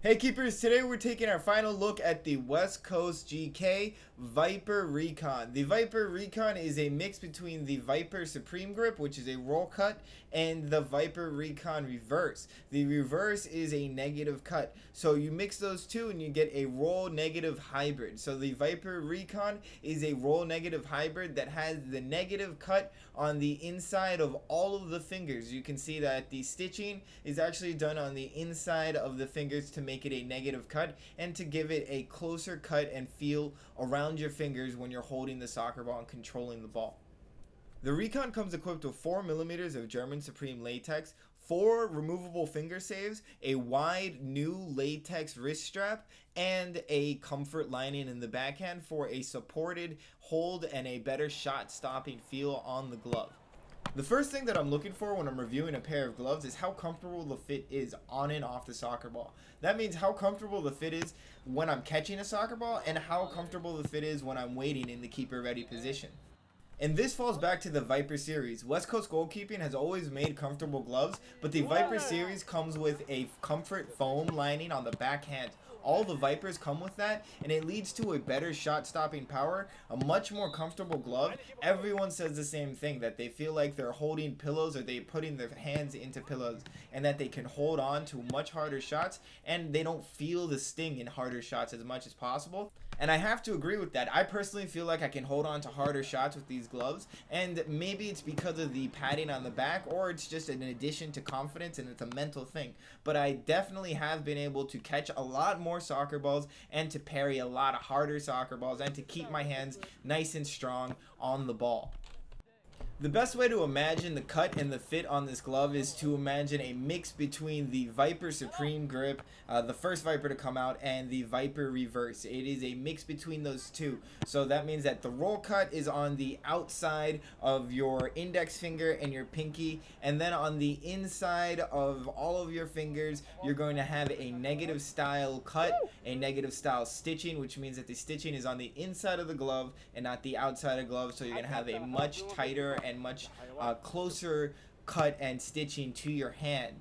Hey Keepers, today we're taking our final look at the West Coast GK Vyper Rekon. The Vyper Rekon is a mix between the Vyper Supreme Grip, which is a roll cut, and the Vyper Rekon Reverse. The reverse is a negative cut. So you mix those two and you get a roll negative hybrid. So the Vyper Rekon is a roll negative hybrid that has the negative cut on the inside of all of the fingers. You can see that the stitching is actually done on the inside of the fingers to make it a negative cut and to give it a closer cut and feel around your fingers when you're holding the soccer ball and controlling the ball. The Rekon comes equipped with 4mm of German Supreme latex, 4 removable finger saves, a wide new latex wrist strap, and a comfort lining in the backhand for a supported hold and a better shot stopping feel on the glove. The first thing that I'm looking for when I'm reviewing a pair of gloves is how comfortable the fit is on and off the soccer ball. That means how comfortable the fit is when I'm catching a soccer ball and how comfortable the fit is when I'm waiting in the keeper ready position. And this falls back to the Vyper series. West Coast Goalkeeping has always made comfortable gloves, but the Vyper series comes with a comfort foam lining on the backhand. All the Vypers come with that, and it leads to a better shot stopping power, a much more comfortable glove. Everyone says the same thing, that they feel like they're holding pillows or they're putting their hands into pillows, and that they can hold on to much harder shots, and they don't feel the sting in harder shots as much as possible. And I have to agree with that. I personally feel like I can hold on to harder shots with these gloves, and maybe it's because of the padding on the back, or it's just an addition to confidence and it's a mental thing. But I definitely have been able to catch a lot more soccer balls and to parry a lot of harder soccer balls and to keep my hands nice and strong on the ball. The best way to imagine the cut and the fit on this glove is to imagine a mix between the Vyper Supreme Grip, the first Vyper to come out, and the Vyper Reverse. It is a mix between those two. So that means that the roll cut is on the outside of your index finger and your pinky, and then on the inside of all of your fingers, you're going to have a negative style cut, a negative style stitching, which means that the stitching is on the inside of the glove and not the outside of the glove. So you're going to have a much tighter and much closer cut and stitching to your hand,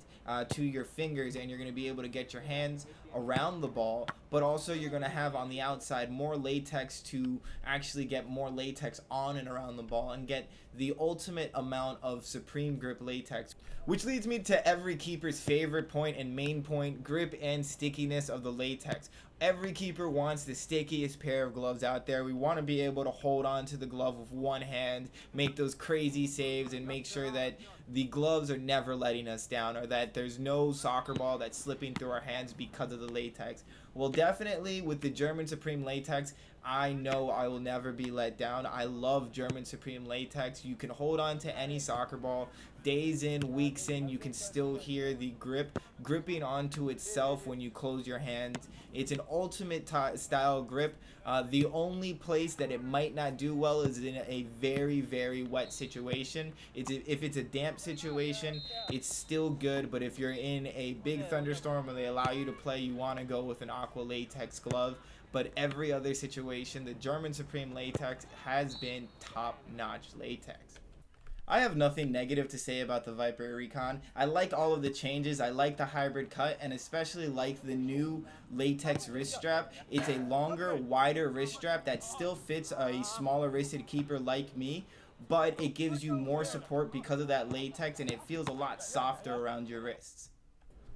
to your fingers, and you're going to be able to get your hands around the ball, but also you're going to have on the outside more latex to actually get more latex on and around the ball and get the ultimate amount of Supreme Grip latex. Which leads me to every keeper's favorite point and main point: grip and stickiness of the latex. Every keeper wants the stickiest pair of gloves out there. We want to be able to hold on to the glove with one hand, make those crazy saves, and make sure that the gloves are never letting us down, or that there's no soccer ball that's slipping through our hands because of the latex. Well, definitely with the German Supreme latex, I know I will never be let down. I love German Supreme latex. You can hold on to any soccer ball. Days in, weeks in, you can still hear the grip gripping onto itself when you close your hands. It's an ultimate style grip. The only place that it might not do well is in a very, very wet situation. If it's a damp situation, it's still good, but if you're in a big thunderstorm where they allow you to play, you want to go with an aqua latex glove. But every other situation, the German Supreme latex has been top-notch latex. I have nothing negative to say about the Vyper Rekon. I like all of the changes. I like the hybrid cut, and especially like the new latex wrist strap. It's a longer, wider wrist strap that still fits a smaller wristed keeper like me, but it gives you more support because of that latex, and it feels a lot softer around your wrists.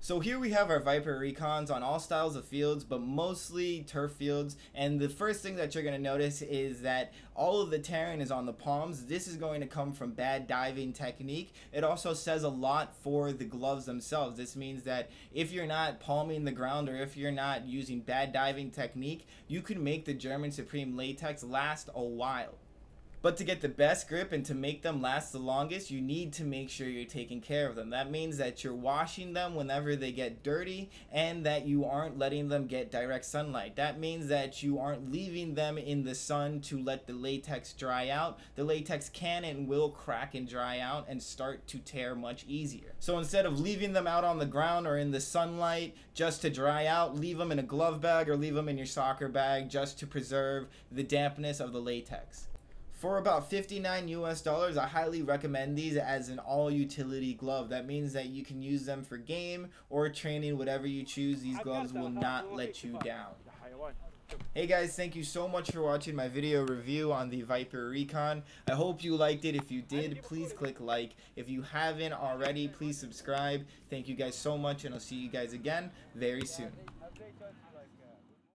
So here we have our Vyper Rekons on all styles of fields, but mostly turf fields. And the first thing that you're going to notice is that all of the tearing is on the palms. This is going to come from bad diving technique. It also says a lot for the gloves themselves. This means that if you're not palming the ground, or if you're not using bad diving technique, you can make the German Supreme latex last a while. But to get the best grip and to make them last the longest, you need to make sure you're taking care of them. That means that you're washing them whenever they get dirty, and that you aren't letting them get direct sunlight. That means that you aren't leaving them in the sun to let the latex dry out. The latex can and will crack and dry out and start to tear much easier. So instead of leaving them out on the ground or in the sunlight just to dry out, leave them in a glove bag or leave them in your soccer bag just to preserve the dampness of the latex. For about $59 US, I highly recommend these as an all utility glove. That means that you can use them for game or training, whatever you choose. These gloves will not let you down. Hey guys, thank you so much for watching my video review on the Vyper Rekon. I hope you liked it. If you did, please click like. If you haven't already, please subscribe. Thank you guys so much, and I'll see you guys again very soon.